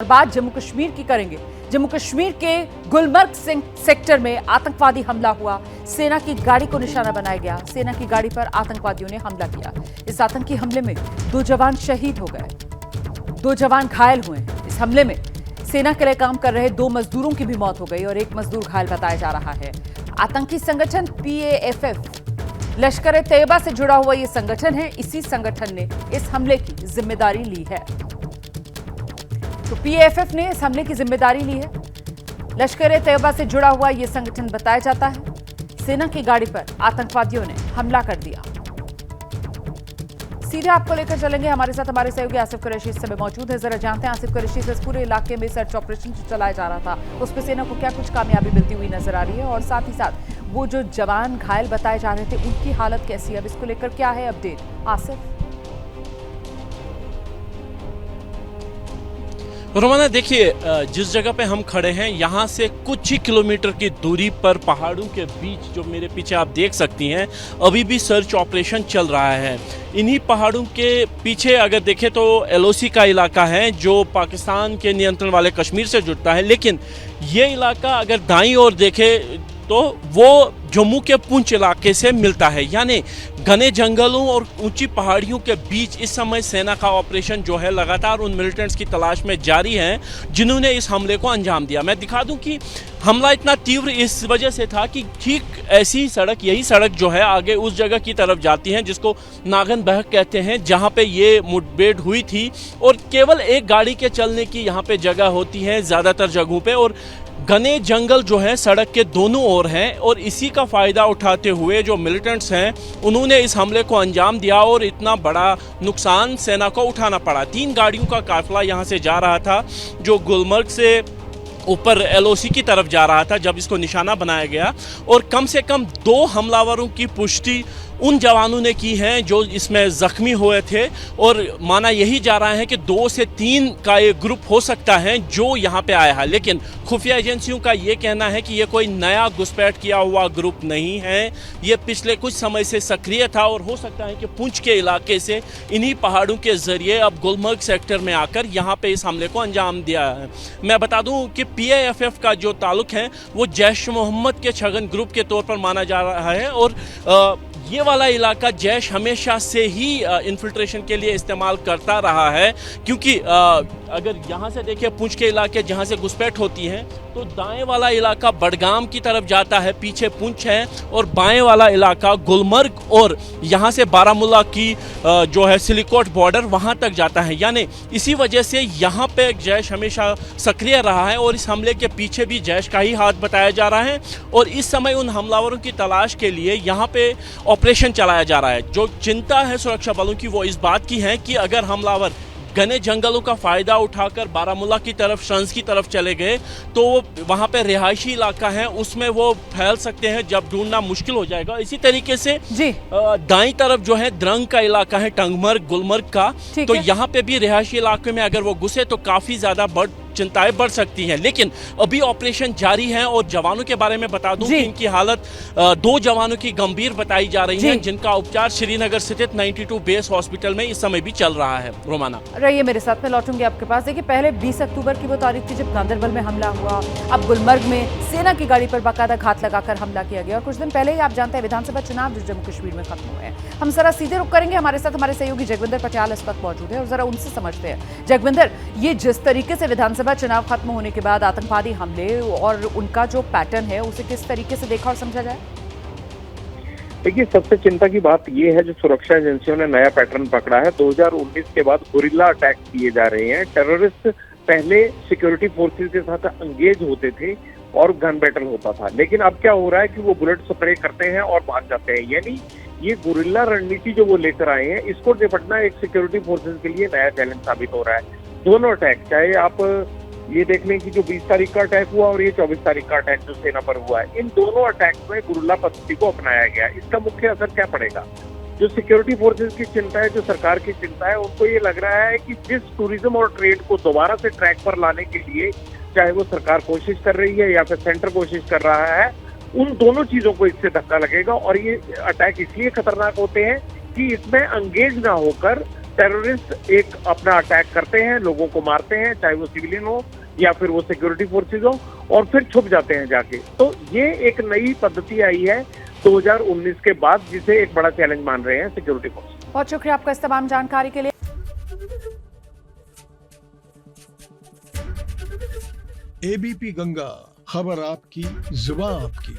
और बात जम्मू कश्मीर की करेंगे। जम्मू कश्मीर के गुलमर्ग सेक्टर में आतंकवादी हमला हुआ। सेना की गाड़ी को निशाना बनाया गया। सेना की गाड़ी पर आतंकवादियों ने हमला किया। इस आतंकी हमले में 2 जवान शहीद हो गए, 2 जवान घायल हुए। इस हमले में सेना के लिए काम कर रहे 2 मजदूरों की भी मौत हो गई और 1 मजदूर घायल बताया जा रहा है। आतंकी संगठन PAFF लश्कर ए तैयबा से जुड़ा हुआ यह संगठन है। इसी संगठन ने इस हमले की जिम्मेदारी ली है। तो PAFF ने इस हमले की जिम्मेदारी ली है। लश्कर ए तैयबा से जुड़ा हुआ यह संगठन बताया जाता है। सेना की गाड़ी पर आतंकवादियों ने हमला कर दिया। सीधे आपको लेकर चलेंगे, हमारे साथ हमारे सहयोगी आसिफ कुरैशी इस समय मौजूद है। जरा जानते हैं आसिफ कुरैशी से इस पूरे इलाके में सर्च ऑपरेशन जो चलाया जा रहा था उसमें सेना को क्या कुछ कामयाबी मिलती हुई नजर आ रही है, और साथ ही साथ वो जो जवान घायल बताए जा रहे थे उनकी हालत कैसी है, अब इसको लेकर क्या है अपडेट आसिफ? रोमाना, देखिए, जिस जगह पे हम खड़े हैं यहाँ से कुछ ही किलोमीटर की दूरी पर पहाड़ों के बीच जो मेरे पीछे आप देख सकती हैं, अभी भी सर्च ऑपरेशन चल रहा है। इन्हीं पहाड़ों के पीछे अगर देखें तो LOC का इलाका है जो पाकिस्तान के नियंत्रण वाले कश्मीर से जुड़ता है, लेकिन ये इलाका अगर दाईं ओर देखें तो वो जम्मू के पुंछ इलाके से मिलता है। यानी घने जंगलों और ऊंची पहाड़ियों के बीच इस समय सेना का ऑपरेशन जो है लगातार उन मिलिटेंट्स की तलाश में जारी है जिन्होंने इस हमले को अंजाम दिया। मैं दिखा दूं कि हमला इतना तीव्र इस वजह से था कि ठीक ऐसी सड़क, यही सड़क जो है आगे उस जगह की तरफ जाती है जिसको नागन बहक कहते हैं, जहां पे ये मुठभेड़ हुई थी। और केवल एक गाड़ी के चलने की यहाँ पे जगह होती है ज़्यादातर जगहों पे, और घने जंगल जो है सड़क के दोनों ओर हैं। और इसी का फ़ायदा उठाते हुए जो मिलिटेंट्स हैं उन्होंने इस हमले को अंजाम दिया और इतना बड़ा नुकसान सेना को उठाना पड़ा। 3 गाड़ियों का काफिला यहाँ से जा रहा था जो गुलमर्ग से ऊपर LOC की तरफ जा रहा था जब इसको निशाना बनाया गया, और कम से कम 2 हमलावरों की पुष्टि उन जवानों ने की है जो इसमें जख्मी हुए थे। और माना यही जा रहा है कि 2 से 3 का ये ग्रुप हो सकता है जो यहाँ पे आया है, लेकिन खुफिया एजेंसियों का ये कहना है कि ये कोई नया घुसपैठ किया हुआ ग्रुप नहीं है। ये पिछले कुछ समय से सक्रिय था और हो सकता है कि पुंछ के इलाके से इन्हीं पहाड़ों के जरिए अब गुलमर्ग सेक्टर में आकर यहाँ पे इस हमले को अंजाम दिया है। मैं बता दूं कि PAFF का जो ताल्लुक है वो जैश मोहम्मद के छगन ग्रुप के तौर पर माना जा रहा है, और ये वाला इलाका जैश हमेशा से ही इन्फिल्ट्रेशन के लिए इस्तेमाल करता रहा है। क्योंकि अगर यहाँ से देखिए पुंछ के इलाके जहाँ से घुसपैठ होती है तो दाएं वाला इलाका बडगाम की तरफ जाता है, पीछे पुंछ है, और बाएं वाला इलाका गुलमर्ग और यहाँ से बारामूला की जो है सिलिकोट बॉर्डर वहाँ तक जाता है। यानी इसी वजह से यहाँ पे जैश हमेशा सक्रिय रहा है और इस हमले के पीछे भी जैश का ही हाथ बताया जा रहा है। और इस समय उन हमलावरों की तलाश के लिए यहाँ पे ऑपरेशन चलाया जा रहा है। जो चिंता है सुरक्षा बलों की वो इस बात की है कि अगर हमलावर घने जंगलों का फायदा उठाकर बारामूला की तरफ, शंस की तरफ चले गए तो वहां पे रिहायशी इलाका है उसमें वो फैल सकते हैं, जब ढूंढना मुश्किल हो जाएगा। इसी तरीके से दाईं तरफ जो है द्रंग का इलाका है, टंगमर्ग, गुलमर्ग का, तो यहाँ पे भी रिहायशी इलाके में अगर वो घुसे तो काफी ज्यादा चिंताएं बढ़ सकती हैं। लेकिन अभी ऑपरेशन जारी है और जवानों के बारे में बता दूं कि इनकी हालत 2 जवानों की गंभीर बताई जा रही है जिनका उपचार श्रीनगर स्थित 92 बेस हॉस्पिटल में इस समय भी चल रहा है। रोमाना, रहिए मेरे साथ, में लौटूंगी आपके पास। देखिए, पहले 20 अक्टूबर की वो तारीख थी जब गांदरबल में हमला हुआ। अब गुलमर्ग में सेना की गाड़ी पर बाकायदा घात लगाकर हमला किया गया। और कुछ दिन पहले ही आप जानते हैं विधानसभा चुनाव जो जम्मू कश्मीर में खत्म हुए हैं। हम जरा सीधे रुक करेंगे, हमारे साथ हमारे सहयोगी जगविंदर पटियाल इस वक्त मौजूद है और जरा उनसे समझते हैं। जगविंदर, ये जिस तरीके से विधानसभा चुनाव खत्म होने के बाद आतंकवादी हमले और उनका जो पैटर्न है उसे किस तरीके से देखा और समझा जाए? देखिए, सबसे चिंता की बात यह है जो सुरक्षा एजेंसियों ने नया पैटर्न पकड़ा है। 2019 के बाद गुरिल्ला अटैक किए जा रहे हैं। टेररिस्ट पहले सिक्योरिटी फोर्सेस के साथ एंगेज होते थे और गन बैटल होता था, लेकिन अब क्या हो रहा है कि वो बुलेट स्प्रे करते हैं और भाग जाते हैं। यानी ये गुरिल्ला रणनीति जो वो लेकर आए हैं, इसको निपटना एक सिक्योरिटी फोर्सेस के लिए नया चैलेंज साबित हो रहा है। दोनों अटैक, चाहे आप ये देख लें कि जो 20 तारीख का अटैक हुआ और ये 24 तारीख का अटैक जो सेना पर हुआ है, इन दोनों अटैक्स में गुरिल्ला पद्धति को अपनाया गया। इसका मुख्य असर क्या पड़ेगा? जो सिक्योरिटी फोर्सेस की चिंता है, जो सरकार की चिंता है, उनको ये लग रहा है कि जिस टूरिज्म और ट्रेड को दोबारा से ट्रैक पर लाने के लिए चाहे वो सरकार कोशिश कर रही है या फिर सेंटर कोशिश कर रहा है, उन दोनों चीजों को इससे धक्का लगेगा। और ये अटैक इसलिए खतरनाक होते हैं कि इसमें एंगेज ना होकर टेररिस्ट एक अपना अटैक करते हैं, लोगों को मारते हैं, चाहे वो सिविलियन हो या फिर वो सिक्योरिटी फोर्सेज हो, और फिर छुप जाते हैं जाके। तो ये एक नई पद्धति आई है 2019 के बाद, जिसे एक बड़ा चैलेंज मान रहे हैं सिक्योरिटी फोर्स। बहुत शुक्रिया आपका इस तमाम जानकारी के लिए। एबीपी गंगा, खबर आपकी, जुबान आपकी।